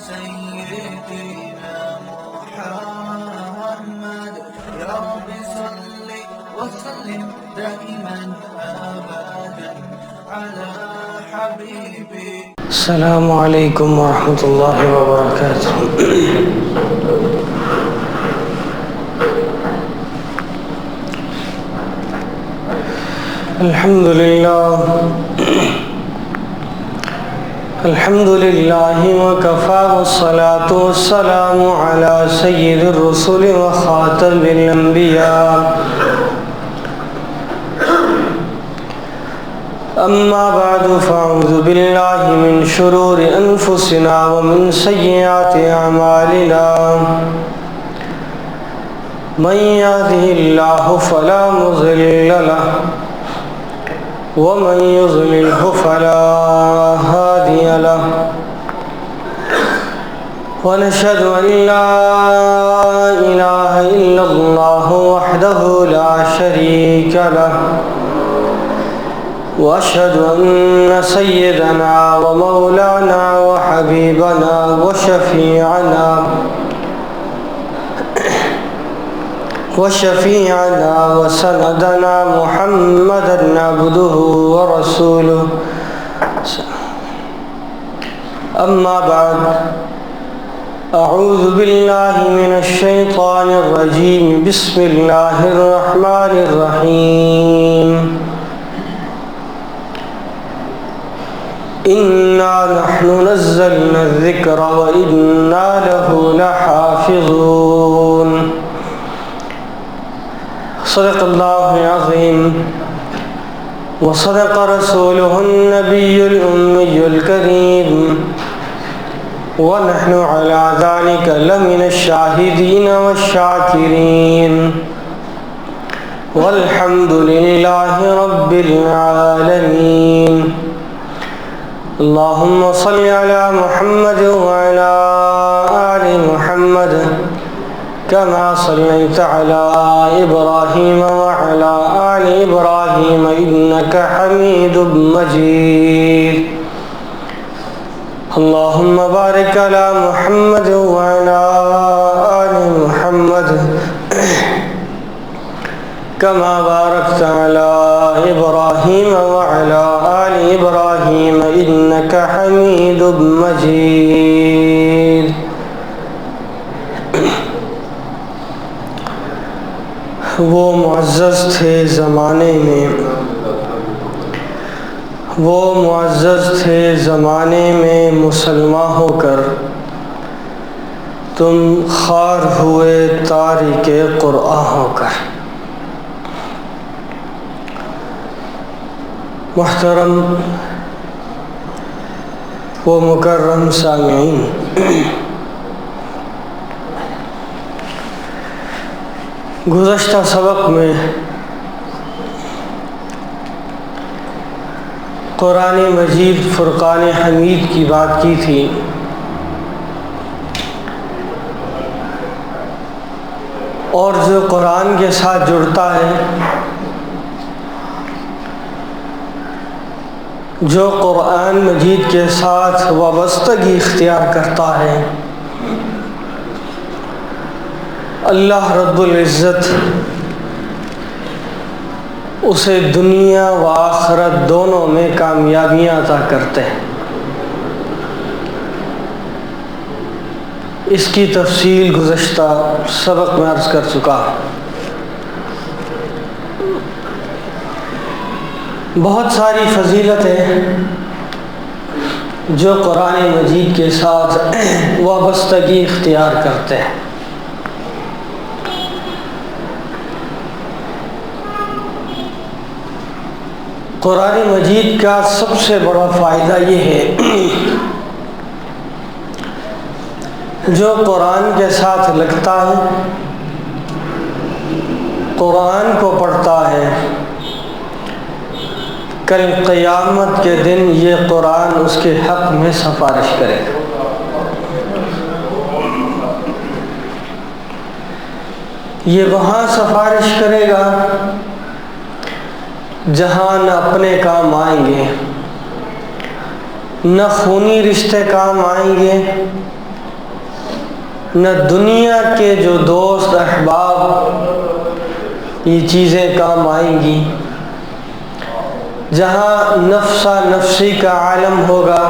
سيدنا محمد يا رب صل وسلم دائما أبدا على حبيبي. السلام عليكم ورحمة الله وبركاته. الحمد لله وكفى والصلاة والسلام على سيد الرسل وخاتم الأنبياء. أما بعد فأعوذ بالله من شرور أنفسنا ومن سيئات أعمالنا. من يهده الله فلا مضل له ومن يضلله فلا هادي له. ونشهد أن لا إله إلا الله وحده لا شريك له. وأشهد أن سيدنا ومولانا وحبيبنا وشفيعنا وسندنا محمدا عبده ورسوله. أما بعد، أعوذ بالله من الشيطان الرجيم. بسم الله الرحمن الرحيم. إنا نحن نزلنا الذكر وإنا له لحافظون. صدق الله العظيم وصدق رسوله النبي الأمي الكريم، ونحن على ذلك لمن الشاهدين والشاكرين، والحمد لله رب العالمين. اللهم صل على محمد وعلى آل محمد كما صليت على إبراهيم وعلى آل إبراهيم إنك حميد مجيد. اللهم بارك على محمد وعلى آل محمد كما باركت على إبراهيم وعلى آل إبراهيم إنك حميد مجيد. وہ معزز تھے زمانے میں مسلمان ہو کر، تم خوار ہوئے تارک قرآن ہو کر. محترم و مکرم سامعین، گزشتہ سبق میں قرآن مجید فرقان حمید کی بات کی تھی. اور جو قرآن کے ساتھ جڑتا ہے، جو قرآن مجید کے ساتھ وابستگی اختیار کرتا ہے، اللہ رب العزت اسے دنیا و آخرت دونوں میں کامیابیاں عطا کرتے ہیں. اس کی تفصیل گزشتہ سبق میں عرض کر چکا. بہت ساری فضیلتیں جو قرآن مجید کے ساتھ وابستگی اختیار کرتے ہیں. قرآن مجید کا سب سے بڑا فائدہ یہ ہے، جو قرآن کے ساتھ لگتا ہے، قرآن کو پڑھتا ہے، کل قیامت کے دن یہ قرآن اس کے حق میں سفارش کرے گا. یہ وہاں سفارش کرے گا جہاں نہ اپنے کام آئیں گے، نہ خونی رشتے کام آئیں گے، نہ دنیا کے جو دوست احباب یہ چیزیں کام آئیں گی، جہاں نفسا نفسی کا عالم ہوگا،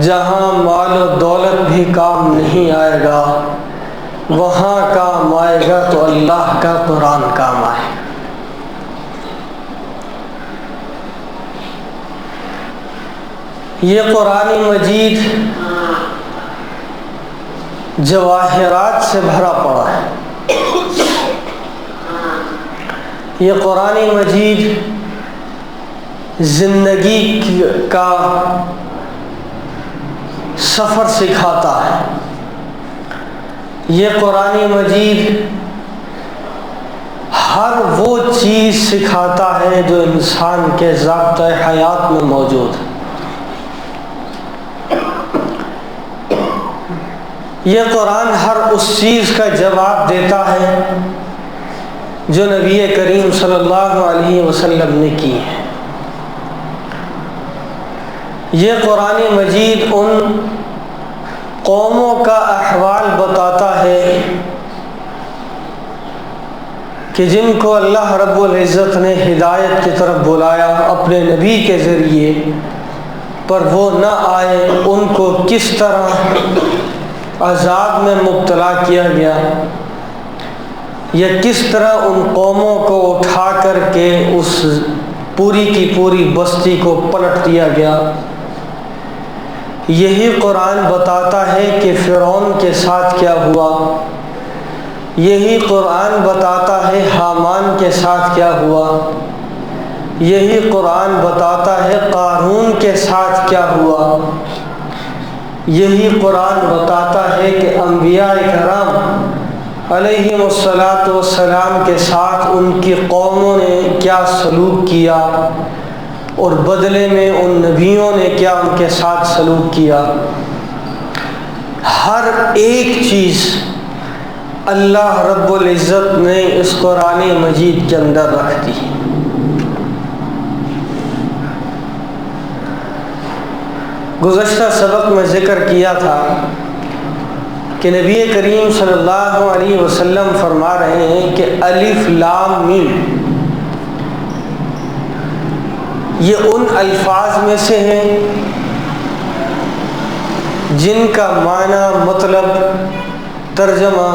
جہاں مال و دولت بھی کام نہیں آئے گا، وہاں کام آئے گا تو اللہ کا قرآن کام آئے گا۔ یہ قرآن مجید جواہرات سے بھرا پڑا ہے۔ یہ قرآن مجید زندگی کا سفر سکھاتا ہے۔ یہ قرآن مجید ہر وہ چیز سکھاتا ہے جو انسان کے ضابطۂ حیات میں موجود ہے۔ یہ قرآن ہر اس چیز کا جواب دیتا ہے جو نبی کریم صلی اللہ علیہ وسلم نے کی ہے۔ یہ قرآن مجید ان قوموں کا احوال بتاتا ہے کہ جن کو اللہ رب العزت نے ہدایت کی طرف بلایا اپنے نبی کے ذریعے، پر وہ نہ آئے، ان کو کس طرح عذاب میں مبتلا کیا گیا، یا کس طرح ان قوموں کو اٹھا کر کے اس پوری کی پوری بستی کو پلٹ دیا گیا۔ یہی قرآن بتاتا ہے کہ فرعون کے ساتھ کیا ہوا، یہی قرآن بتاتا ہے حامان کے ساتھ کیا ہوا، یہی قرآن بتاتا ہے قارون کے ساتھ کیا ہوا، یہی قرآن بتاتا ہے کہ انبیاء کرام علیہم الصلاۃ والسلام کے ساتھ ان کی قوموں نے کیا سلوک کیا، اور بدلے میں ان نبیوں نے کیا ان کے ساتھ سلوک کیا۔ ہر ایک چیز اللہ رب العزت نے اس قرآن مجید کے اندر رکھ دی۔ گزشتہ سبق میں ذکر کیا تھا کہ نبی کریم صلی اللہ علیہ وسلم فرما رہے ہیں کہ الف لام میم یہ ان الفاظ میں سے ہیں جن کا معنی، مطلب، ترجمہ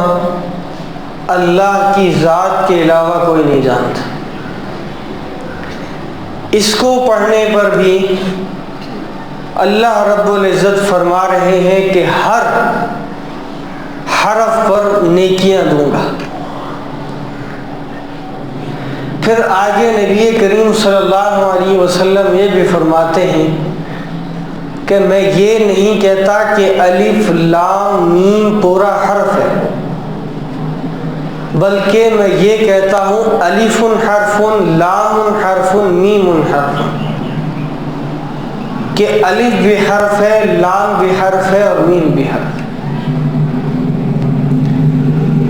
اللہ کی ذات کے علاوہ کوئی نہیں جانتا۔ اس کو پڑھنے پر بھی اللہ رب العزت فرما رہے ہیں کہ ہر حرف پر نیکیاں دوں گا۔ پھر آگے نبی کریم صلی اللہ علیہ وسلم یہ بھی فرماتے ہیں کہ میں یہ نہیں کہتا کہ الف لام میم پورا حرف ہے، بلکہ میں یہ کہتا ہوں الف حرف، لام حرف، میم حرف، کہ الف بھی حرف ہے، لام بھی حرف ہے اور میم بھی حرف ہے۔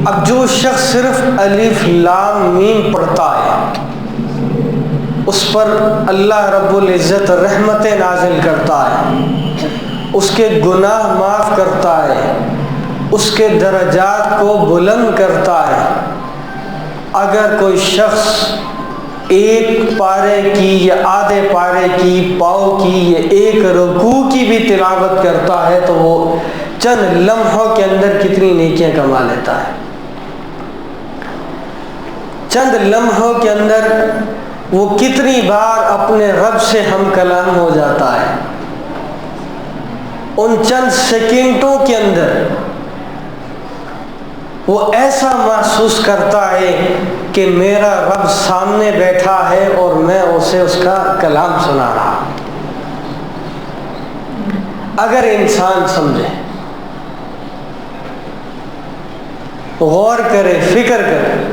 اب جو شخص صرف الف لام میم پڑھتا ہے اس پر اللہ رب العزت رحمتیں نازل کرتا ہے، اس کے گناہ معاف کرتا ہے، اس کے درجات کو بلند کرتا ہے۔ اگر کوئی شخص ایک پارے کی یا آدھے پارے کی، پاؤ کی یا ایک رکوع کی بھی تلاوت کرتا ہے تو وہ چند لمحوں کے اندر کتنی نیکیاں کما لیتا ہے۔ چند لمحوں کے اندر وہ کتنی بار اپنے رب سے ہم کلام ہو جاتا ہے۔ ان چند سیکنڈوں کے اندر وہ ایسا محسوس کرتا ہے کہ میرا رب سامنے بیٹھا ہے اور میں اسے اس کا کلام سنا رہا۔ اگر انسان سمجھے، غور کرے، فکر کرے،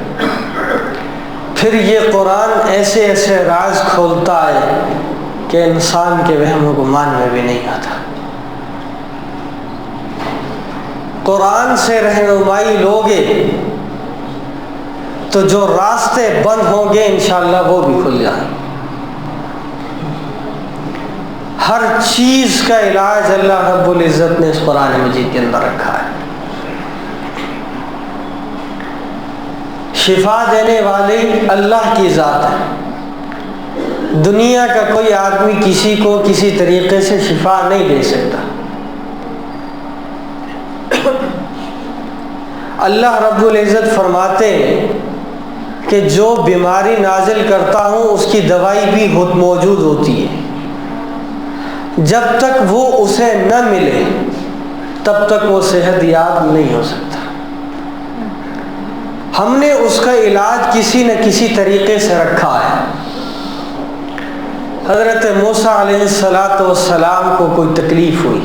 پھر یہ قرآن ایسے ایسے راز کھولتا ہے کہ انسان کے وہم و گمان میں بھی نہیں آتا۔ قرآن سے رہنمائی لوگے تو جو راستے بند ہوں گے انشاءاللہ وہ بھی کھل جائیں۔ ہر چیز کا علاج اللہ رب العزت نے اس قرآن مجید کے اندر رکھا ہے۔ شفا دینے والی اللہ کی ذات ہے. دنیا کا کوئی آدمی کسی کو کسی طریقے سے شفا نہیں دے سکتا. اللہ رب العزت فرماتے ہیں کہ جو بیماری نازل کرتا ہوں اس کی دوائی بھی موجود ہوتی ہے. جب تک وہ اسے نہ ملے تب تک وہ صحت یاب نہیں ہو سکتا. ہم نے اس کا علاج کسی نہ کسی طریقے سے رکھا ہے. حضرت موسیٰ علیہ السلام کو کوئی تکلیف ہوئی،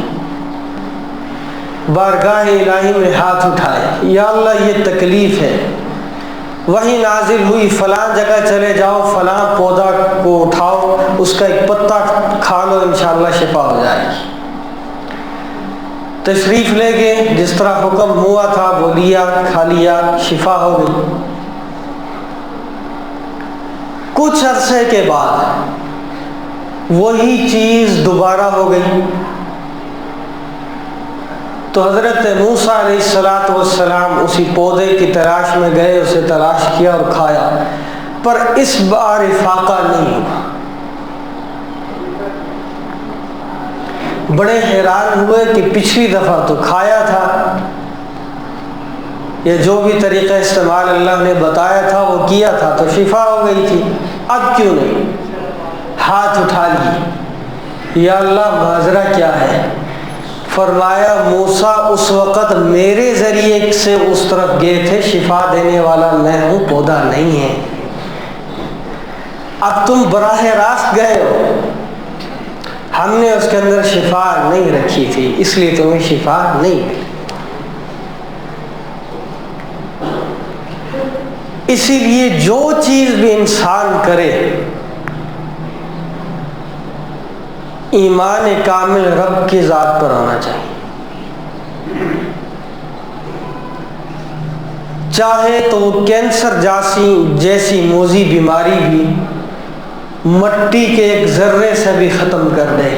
بارگاہ الہی میں ہاتھ اٹھائے، یا اللہ یہ تکلیف ہے. وہی نازل ہوئی، فلاں جگہ چلے جاؤ، فلاں پودا کو اٹھاؤ، اس کا ایک پتا کھا لو، انشاءاللہ شفا ہو جائے گی. تشریف لے گئے، جس طرح حکم ہوا تھا وہ لیا، کھا لیا، شفا ہو گئی. کچھ عرصے کے بعد وہی چیز دوبارہ ہو گئی. تو حضرت موسیٰ علیہ السلام اسی پودے کی تلاش میں گئے، اسے تلاش کیا اور کھایا، پر اس بار افاقہ نہیں ہوا. بڑے حیران ہوئے کہ پچھلی دفعہ تو کھایا تھا، یا جو بھی طریقہ استعمال اللہ نے بتایا تھا وہ کیا تھا تو شفا ہو گئی تھی، اب کیوں نہیں؟ ہاتھ اٹھا لی، یا اللہ معذرہ کیا ہے؟ فرمایا موسیٰ اس وقت میرے ذریعے سے اس طرف گئے تھے، شفا دینے والا میں ہوں، پودا نہیں ہے. اب تم براہ راست گئے ہو، ہم نے اس کے اندر شفا نہیں رکھی تھی، اس لیے تمہیں شفا نہیں ملی. اسی لیے جو چیز بھی انسان کرے، ایمان کامل رب کی ذات پر ہونا چاہیے. چاہے تو وہ کینسر جیسی موذی بیماری بھی مٹی کے ایک ذرے سے بھی ختم کر دے،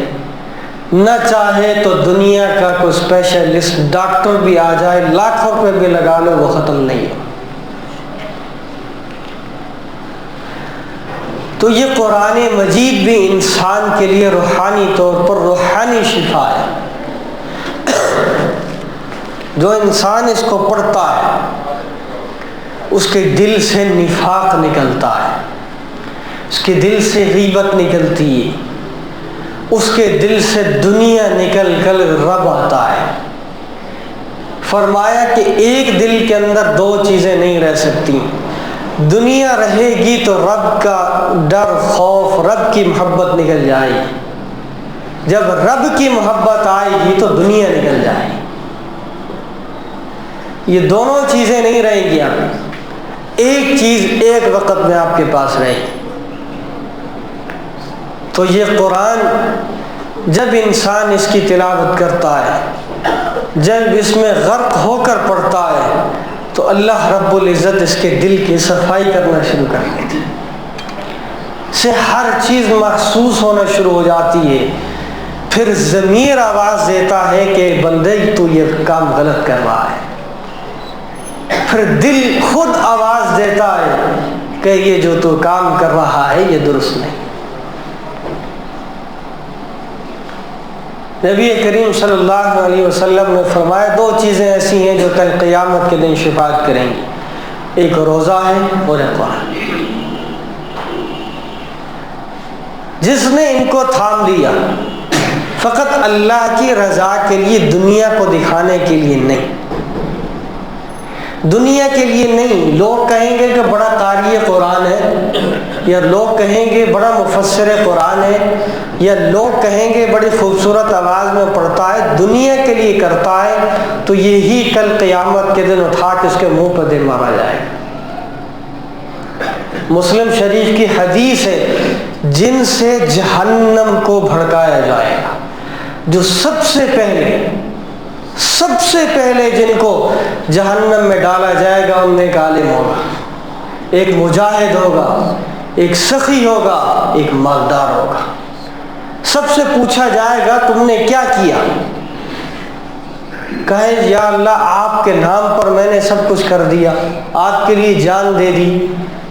نہ چاہے تو دنیا کا کوئی اسپیشلسٹ ڈاکٹر بھی آ جائے، لاکھوں روپے بھی لگا لو، وہ ختم نہیں ہو. تو یہ قرآن مجید بھی انسان کے لیے روحانی طور پر روحانی شفا ہے. جو انسان اس کو پڑھتا ہے اس کے دل سے نفاق نکلتا ہے، اس کے دل سے غیبت نکلتی ہے، اس کے دل سے دنیا نکل کر رب آتا ہے. فرمایا کہ ایک دل کے اندر دو چیزیں نہیں رہ سکتی، دنیا رہے گی تو رب کا ڈر، خوف، رب کی محبت نکل جائے گی. جب رب کی محبت آئے گی تو دنیا نکل جائے گی. یہ دونوں چیزیں نہیں رہیں گی. آپ ایک چیز ایک وقت میں آپ کے پاس رہے گی. تو یہ قرآن جب انسان اس کی تلاوت کرتا ہے، جب اس میں غرق ہو کر پڑھتا ہے، تو اللہ رب العزت اس کے دل کی صفائی کرنا شروع کر دیتی ہے. سے ہر چیز محسوس ہونا شروع ہو جاتی ہے. پھر ضمیر آواز دیتا ہے کہ بندے تو یہ کام غلط کر رہا ہے. پھر دل خود آواز دیتا ہے کہ یہ جو تو کام کر رہا ہے یہ درست نہیں. نبی کریم صلی اللہ علیہ وسلم نے فرمایا دو چیزیں ایسی ہیں جو کل قیامت کے دن شفاعت کریں گی، ایک روزہ ہے اور ایک قرآن. جس نے ان کو تھام لیا فقط اللہ کی رضا کے لیے، دنیا کو دکھانے کے لیے نہیں، دنیا کے لیے نہیں. لوگ کہیں گے کہ بڑا قاری قرآن ہے، یا لوگ کہیں گے بڑا مفسر قرآن ہے، یا لوگ کہیں گے بڑی خوبصورت آواز میں پڑھتا ہے، دنیا کے لیے کرتا ہے، تو یہی کل قیامت کے دن اٹھا کے اس کے منہ پر دل مارا جائے گا. مسلم شریف کی حدیث ہے، جن سے جہنم کو بھڑکایا جائے گا، جو سب سے پہلے جن کو جہنم میں ڈالا جائے گا ان میں ایک عالم ہوگا، ایک مجاہد ہوگا، ایک سخی ہوگا، ایک مالدار ہوگا. سب سے پوچھا جائے گا تم نے کیا کیا؟ کہیں یا اللہ آپ کے نام پر میں نے سب کچھ کر دیا، آپ کے لیے جان دے دی،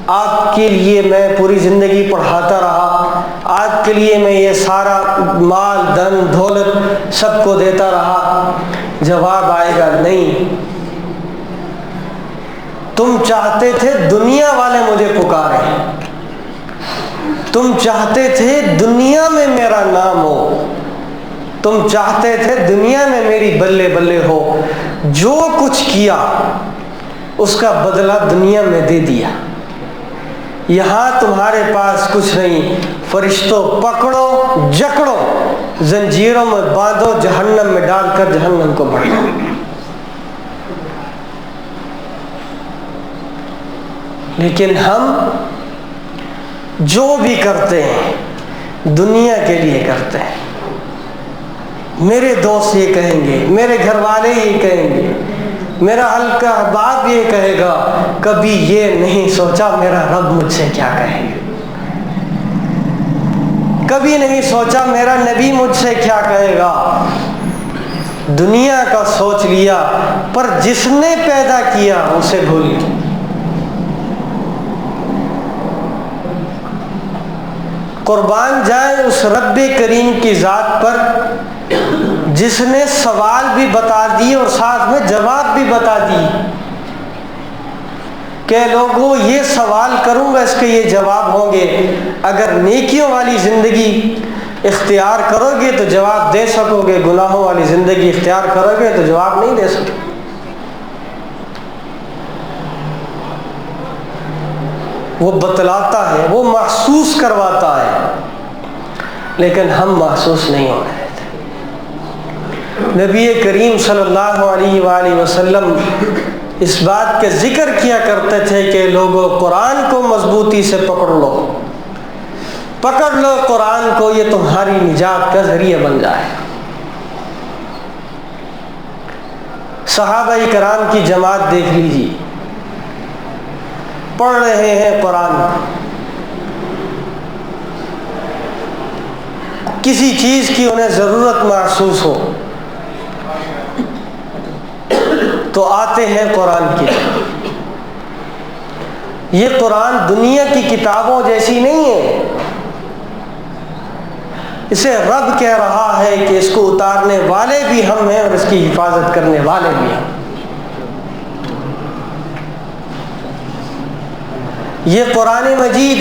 آپ کے لیے میں پوری زندگی پڑھاتا رہا، آپ کے لیے میں یہ سارا مال دھن دولت سب کو دیتا رہا، جواب آئے گا نہیں، تم چاہتے تھے دنیا والے مجھے پکاریں، تم چاہتے تھے دنیا میں میرا نام ہو، تم چاہتے تھے دنیا میں میری بلے بلے ہو، جو کچھ کیا اس کا بدلہ دنیا میں دے دیا، یہاں تمہارے پاس کچھ نہیں، فرشتوں پکڑو جکڑو زنجیروں میں باندھو، جہنم میں ڈال کر جہنم کو بھڑکو۔ لیکن ہم جو بھی کرتے ہیں دنیا کے لیے کرتے ہیں، میرے دوست یہ کہیں گے، میرے گھر والے یہ کہیں گے، میرا حلقہ احباب یہ کہے گا، کبھی یہ نہیں سوچا میرا رب مجھ سے کیا کہے گا، کبھی نہیں سوچا میرا نبی مجھ سے کیا کہے گا، دنیا کا سوچ لیا، پر جس نے پیدا کیا اسے بھول گیا۔ قربان جائیں اس رب کریم کی ذات پر جس نے سوال بھی بتا دی اور ساتھ میں جواب بھی بتا دی کہ لوگوں یہ سوال کروں گا اس کے یہ جواب ہوں گے، اگر نیکیوں والی زندگی اختیار کرو گے تو جواب دے سکو گے، گناہوں والی زندگی اختیار کرو گے تو جواب نہیں دے سکو۔ وہ بتلاتا ہے، وہ محسوس کرواتا ہے، لیکن ہم محسوس نہیں ہو رہے تھے۔ نبی کریم صلی اللہ علیہ وآلہ وسلم اس بات کے ذکر کیا کرتے تھے کہ لوگوں قرآن کو مضبوطی سے پکڑ لو قرآن کو، یہ تمہاری نجات کا ذریعہ بن جائے۔ صحابہ کرام کی جماعت دیکھ لیجیے، پڑھ رہے ہیں قرآن، کسی چیز کی انہیں ضرورت محسوس ہو تو آتے ہیں قرآن کی۔ یہ قرآن دنیا کی کتابوں جیسی نہیں ہے، اسے رب کہہ رہا ہے کہ اس کو اتارنے والے بھی ہم ہیں اور اس کی حفاظت کرنے والے بھی ہم۔ یہ قرآن مجید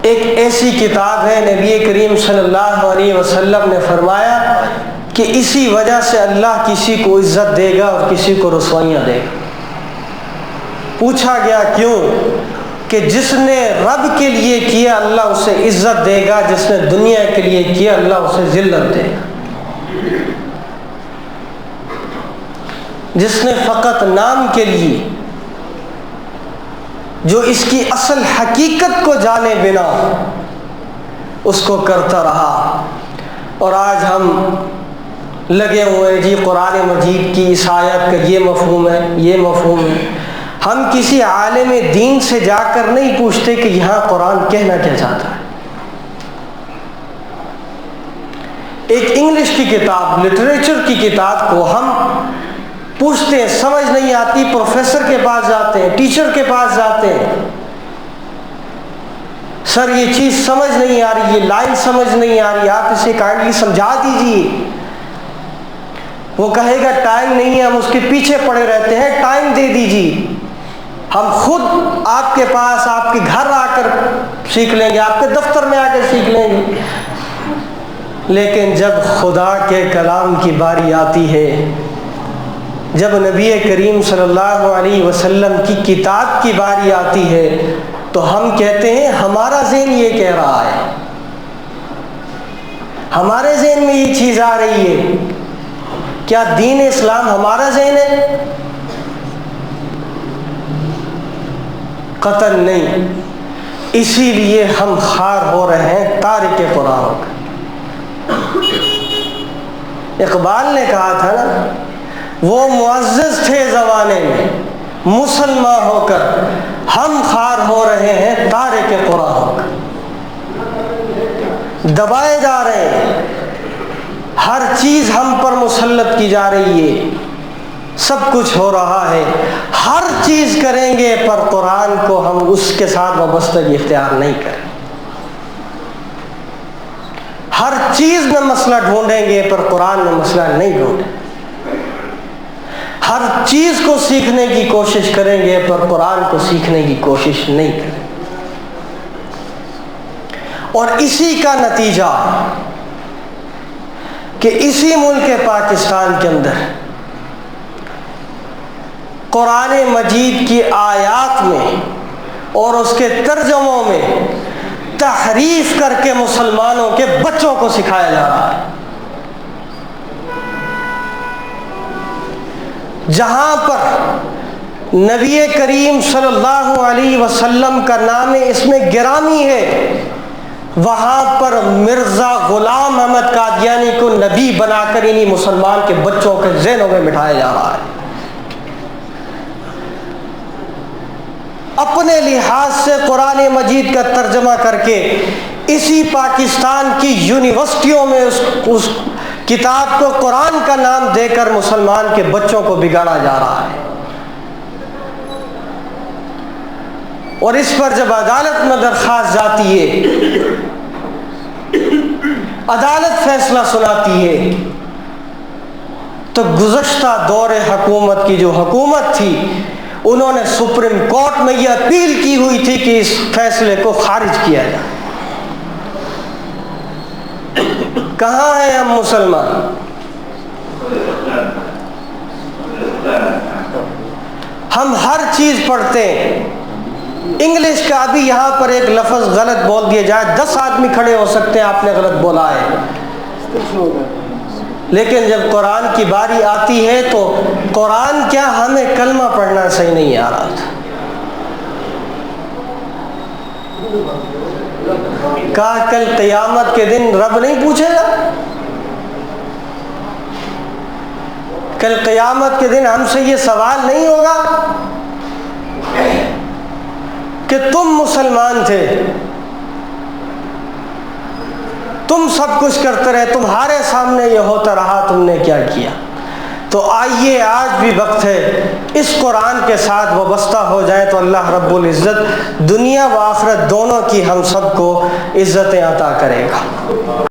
ایک ایسی کتاب ہے، نبی کریم صلی اللہ علیہ وسلم نے فرمایا کہ اسی وجہ سے اللہ کسی کو عزت دے گا اور کسی کو رسوائیاں دے گا۔ پوچھا گیا کیوں؟ کہ جس نے رب کے لیے کیا اللہ اسے عزت دے گا، جس نے دنیا کے لیے کیا اللہ اسے ذلت دے گا۔ جس نے فقط نام کے لیے، جو اس کی اصل حقیقت کو جانے بنا اس کو کرتا رہا، اور آج ہم لگے ہوئے جی قرآن مجید کی اس آیت کا یہ مفہوم ہے، یہ مفہوم ہے۔ ہم کسی عالم دین سے جا کر نہیں پوچھتے کہ یہاں قرآن کہنا کیا چاہتا ہے۔ ایک انگلش کی کتاب، لٹریچر کی کتاب کو ہم پوچھتے ہیں، سمجھ نہیں آتی، پروفیسر کے پاس جاتے ہیں، ٹیچر کے پاس جاتے ہیں، سر یہ چیز سمجھ نہیں آ رہی، یہ لائن سمجھ نہیں آ رہی، آپ اسے کائنڈلی سمجھا دیجیے۔ وہ کہے گا ٹائم نہیں ہے، ہم اس کے پیچھے پڑے رہتے ہیں، ٹائم دے دیجیے، ہم خود آپ کے پاس، آپ کے گھر آ کر سیکھ لیں گے، آپ کے دفتر میں آ کر سیکھ لیں گے۔ لیکن جب خدا کے کلام کی باری آتی ہے، جب نبی کریم صلی اللہ علیہ وسلم کی کتاب کی باری آتی ہے، تو ہم کہتے ہیں ہمارا ذہن یہ کہہ رہا ہے، ہمارے ذہن میں یہ چیز آ رہی ہے۔ کیا دین اسلام ہمارا ذہن ہے؟ قطعاً نہیں۔ اسی لیے ہم خوار ہو رہے ہیں تارک قرآن کا۔ اقبال نے کہا تھا نا، وہ معزز تھے زمانے میں مسلمان ہو کر، ہم خوار ہو رہے ہیں تارک قرآن کا۔ دبائے جا رہے ہیں، ہر چیز ہم پر مسلط کی جا رہی ہے، سب کچھ ہو رہا ہے، ہر چیز کریں گے، پر قرآن کو ہم اس کے ساتھ وابستگی اختیار نہیں کریں۔ ہر چیز میں مسئلہ ڈھونڈیں گے، پر قرآن میں مسئلہ نہیں ڈھونڈیں۔ ہر چیز کو سیکھنے کی کوشش کریں گے، پر قرآن کو سیکھنے کی کوشش نہیں کریں۔ اور اسی کا نتیجہ کہ اسی ملک پاکستان کے اندر قرآن مجید کی آیات میں اور اس کے ترجموں میں تحریف کر کے مسلمانوں کے بچوں کو سکھایا جا رہا ہے۔ جہاں پر نبی کریم صلی اللہ علیہ وسلم کا نام اس میں گرامی ہے، وہاں پر مرزا غلام احمد قادیانی کو نبی بنا کر انہیں مسلمان کے بچوں کے ذہنوں میں بٹھایا جا رہا ہے۔ اپنے لحاظ سے قرآن مجید کا ترجمہ کر کے اسی پاکستان کی یونیورسٹیوں میں اس کتاب کو قرآن کا نام دے کر مسلمان کے بچوں کو بگاڑا جا رہا ہے۔ اور اس پر جب عدالت میں درخواست جاتی ہے، عدالت فیصلہ سناتی ہے، تو گزشتہ دور حکومت کی جو حکومت تھی انہوں نے سپریم کورٹ میں یہ اپیل کی ہوئی تھی کہ اس فیصلے کو خارج کیا جائے۔ کہاں ہیں ہم مسلمان؟ ہم ہر چیز پڑھتے ہیں، انگلش کا بھی یہاں پر ایک لفظ غلط بول دیا جائے 10 آدمی کھڑے ہو سکتے ہیں آپ نے غلط بولا ہے، لیکن جب قرآن کی باری آتی ہے تو قرآن کیا ہمیں کلمہ پڑھنا صحیح نہیں آ رہا تھا۔ کہا کل قیامت کے دن رب نہیں پوچھے گا؟ کل قیامت کے دن ہم سے یہ سوال نہیں ہوگا کہ تم مسلمان تھے، تم سب کچھ کرتے رہے، تمہارے سامنے یہ ہوتا رہا، تم نے کیا کیا؟ تو آئیے آج بھی وقت ہے اس قرآن کے ساتھ وابستہ ہو جائیں تو اللہ رب العزت دنیا و آخرت دونوں کی ہم سب کو عزتیں عطا کرے گا۔